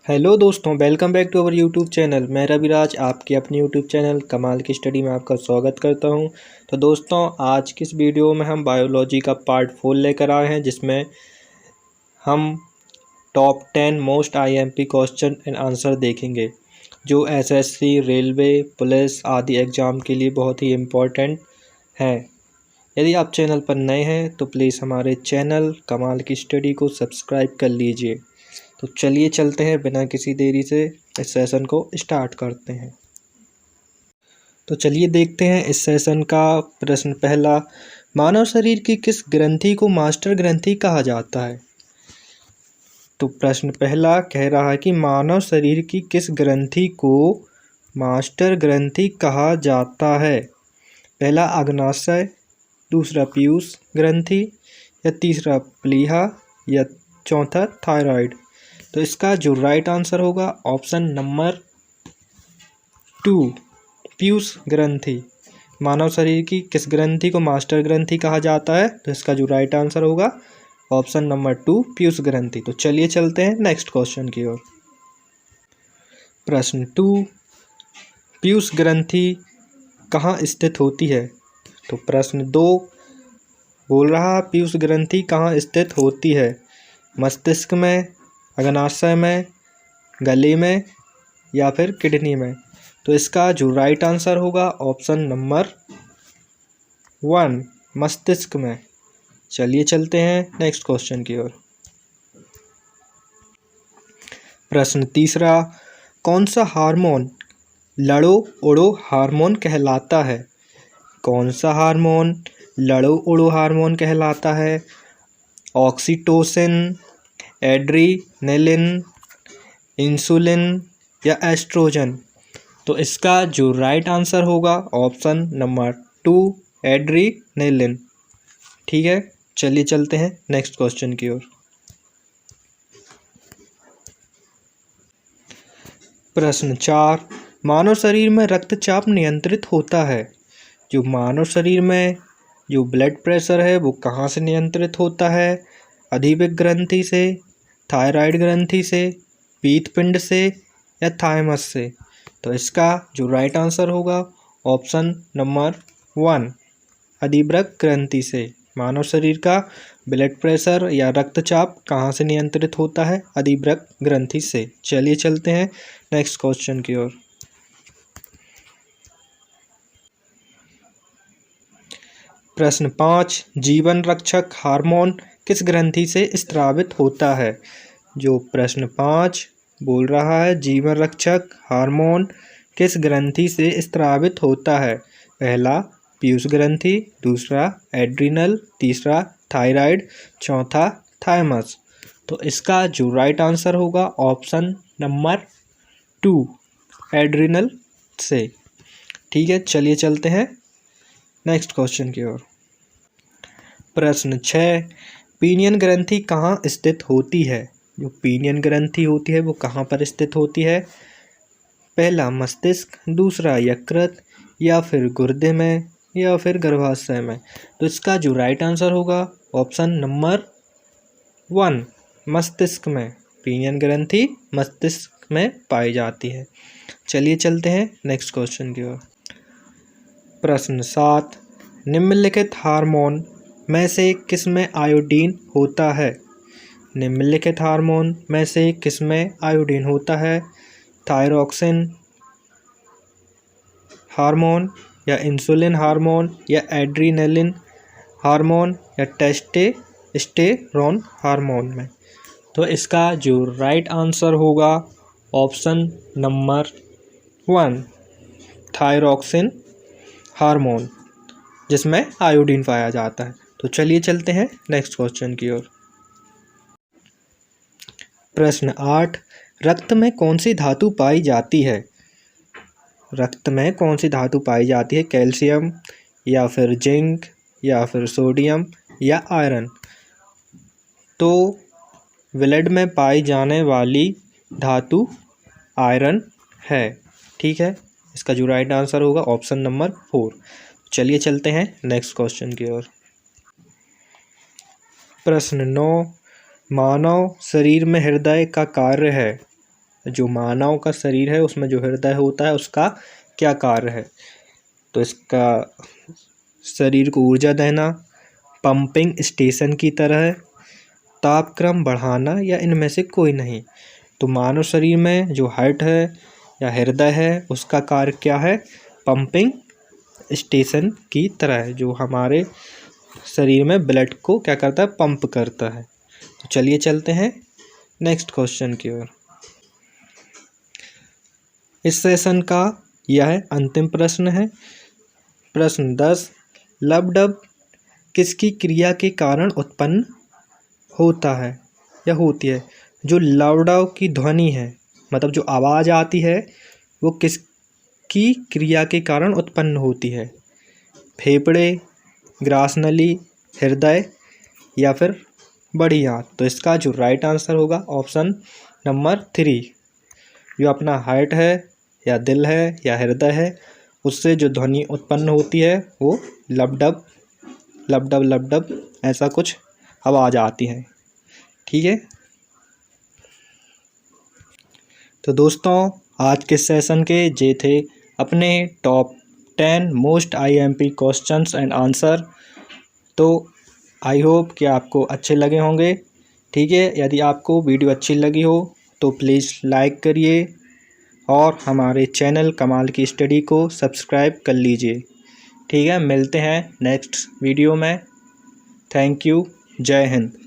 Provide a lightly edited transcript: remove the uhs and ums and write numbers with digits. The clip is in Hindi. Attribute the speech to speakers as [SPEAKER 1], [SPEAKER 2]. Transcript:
[SPEAKER 1] हेलो दोस्तों, welcome back to our YouTube channel. मैं रविराज आपके अपने यूट्यूब चैनल कमाल की स्टडी में आपका स्वागत करता हूं। तो दोस्तों, आज की इस वीडियो में हम बायोलॉजी का पार्ट 4 लेकर आए हैं, जिसमें हम top 10 most IMP question and answer देखेंगे, जो एसएससी, रेलवे, पुलिस आदि एग्ज़ाम के लिए बहुत ही इम्पोर्टेंट हैं। यदि आप चैनल पर नए हैं तो प्लीज़ हमारे चैनल कमाल की स्टडी को सब्सक्राइब कर लीजिए। तो चलिए चलते हैं, बिना किसी देरी से इस सेशन को स्टार्ट करते हैं। तो चलिए देखते हैं इस सेशन का प्रश्न पहला। मानव शरीर की किस ग्रंथि को मास्टर ग्रंथि कहा जाता है? तो प्रश्न पहला कह रहा है कि मानव शरीर की किस ग्रंथि को मास्टर ग्रंथि कहा जाता है? पहला अग्नाशय, दूसरा पीयूष ग्रंथि, या तीसरा प्लीहा, या चौथा थायराइड। तो इसका जो राइट आंसर होगा ऑप्शन नंबर 2, पीयूष ग्रंथि। मानव शरीर की किस ग्रंथि को मास्टर ग्रंथि कहा जाता है? तो इसका जो राइट आंसर होगा ऑप्शन नंबर 2, पीयूष ग्रंथि। तो चलिए चलते हैं नेक्स्ट क्वेश्चन की ओर। प्रश्न 2, पीयूष ग्रंथि कहाँ स्थित होती है? तो प्रश्न 2 बोल रहा पीयूष ग्रंथि कहाँ स्थित होती है? मस्तिष्क में, अग्नाशय में, गले में, या फिर किडनी में। तो इसका जो राइट आंसर होगा ऑप्शन नंबर 1, मस्तिष्क में। चलिए चलते हैं नेक्स्ट क्वेश्चन की ओर। प्रश्न तीसरा, कौन सा हार्मोन लड़ो उड़ो हार्मोन कहलाता है? कौन सा हार्मोन लड़ो उड़ो हार्मोन कहलाता है? ऑक्सीटोसिन, एड्रीनेलिन, इंसुलिन, या एस्ट्रोजन। तो इसका जो राइट आंसर होगा ऑप्शन नंबर 2, एड्रीनेलिन। ठीक है, चलिए चलते हैं नेक्स्ट क्वेश्चन की ओर। प्रश्न 4, मानव शरीर में रक्तचाप नियंत्रित होता है? जो मानव शरीर में जो ब्लड प्रेशर है वो कहाँ से नियंत्रित होता है? अधिविक ग्रंथि से, थायराइड ग्रंथि से, पीतपिंड से, या थाइमस से। तो इसका जो राइट आंसर होगा ऑप्शन नंबर 1, अधिवृक्क ग्रंथि से। मानव शरीर का ब्लड प्रेशर या रक्तचाप कहाँ से नियंत्रित होता है? अधिवृक्क ग्रंथि से। चलिए चलते हैं नेक्स्ट क्वेश्चन की ओर। प्रश्न 5, जीवन रक्षक हार्मोन किस ग्रंथि से स्रावित होता है? जो प्रश्न 5 बोल रहा है जीवन रक्षक हार्मोन किस ग्रंथि से स्रावित होता है? पहला पीयूष ग्रंथि, दूसरा एड्रिनल, तीसरा थायराइड, चौथा थाइमस। तो इसका जो राइट आंसर होगा ऑप्शन नंबर 2, एड्रिनल से। ठीक है, चलिए चलते हैं नेक्स्ट क्वेश्चन की ओर। प्रश्न 6, पीनियन ग्रंथि कहाँ स्थित होती है? जो पीनियन ग्रंथि होती है वो कहाँ पर स्थित होती है? पहला मस्तिष्क, दूसरा यकृत, या फिर गुर्दे में, या फिर गर्भाशय में। तो इसका जो राइट आंसर होगा ऑप्शन नंबर 1, मस्तिष्क में। पीनियन ग्रंथि मस्तिष्क में पाई जाती है। चलिए चलते हैं नेक्स्ट क्वेश्चन की ओर। प्रश्न 7, निम्नलिखित हार्मोन में से किस में आयोडीन होता है? निम्नलिखित हार्मोन में से किस में आयोडीन होता है? थायरॉक्सिन हार्मोन, या इंसुलिन हार्मोन, या एड्रीनेलिन हार्मोन, या टेस्टोस्टेरोन हार्मोन में। तो इसका जो राइट आंसर होगा ऑप्शन नंबर 1, थायरॉक्सिन हार्मोन, जिसमें आयोडीन पाया जाता है। तो चलिए चलते हैं नेक्स्ट क्वेश्चन की ओर। प्रश्न 8, रक्त में कौन सी धातु पाई जाती है? रक्त में कौन सी धातु पाई जाती है? कैल्शियम, या फिर जिंक, या फिर सोडियम, या आयरन। तो ब्लड में पाई जाने वाली धातु आयरन है। ठीक है, इसका जो राइट आंसर होगा ऑप्शन नंबर 4। चलिए चलते हैं नेक्स्ट क्वेश्चन की ओर। प्रश्न 9, मानव शरीर में हृदय का कार्य है? जो मानव का शरीर है उसमें जो हृदय होता है उसका क्या कार्य है? तो इसका शरीर को ऊर्जा देना, पंपिंग स्टेशन की तरह, तापक्रम बढ़ाना या इनमें से कोई नहीं। तो मानव शरीर में जो हार्ट है या हृदय है उसका कार्य क्या है? पंपिंग स्टेशन की तरह है, जो हमारे शरीर में ब्लड को क्या करता है? पंप करता है। तो चलिए चलते हैं नेक्स्ट क्वेश्चन की ओर। इस सेशन का यह अंतिम प्रश्न है। प्रश्न 10, लबडब किसकी क्रिया के कारण उत्पन्न होता है या होती है? जो लबडब की ध्वनि है, मतलब जो आवाज़ आती है, वो किसकी क्रिया के कारण उत्पन्न होती है? फेफड़े, ग्रासनली, हृदय या फिर बड़ी आंत? तो इसका जो राइट आंसर होगा ऑप्शन नंबर 3। जो अपना हार्ट है या दिल है या हृदय है, उससे जो ध्वनि उत्पन्न होती है वो लबडब लबडब लबडब ऐसा कुछ आवाज़ आती है। ठीक है, तो दोस्तों आज के सेशन के ये थे अपने top 10 most IMP questions and answer. तो आई होप कि आपको अच्छे लगे होंगे। ठीक है, यदि आपको वीडियो अच्छी लगी हो तो प्लीज़ लाइक करिए और हमारे चैनल कमाल की स्टडी को सब्सक्राइब कर लीजिए। ठीक है, मिलते हैं नेक्स्ट वीडियो में। थैंक यू, जय हिंद।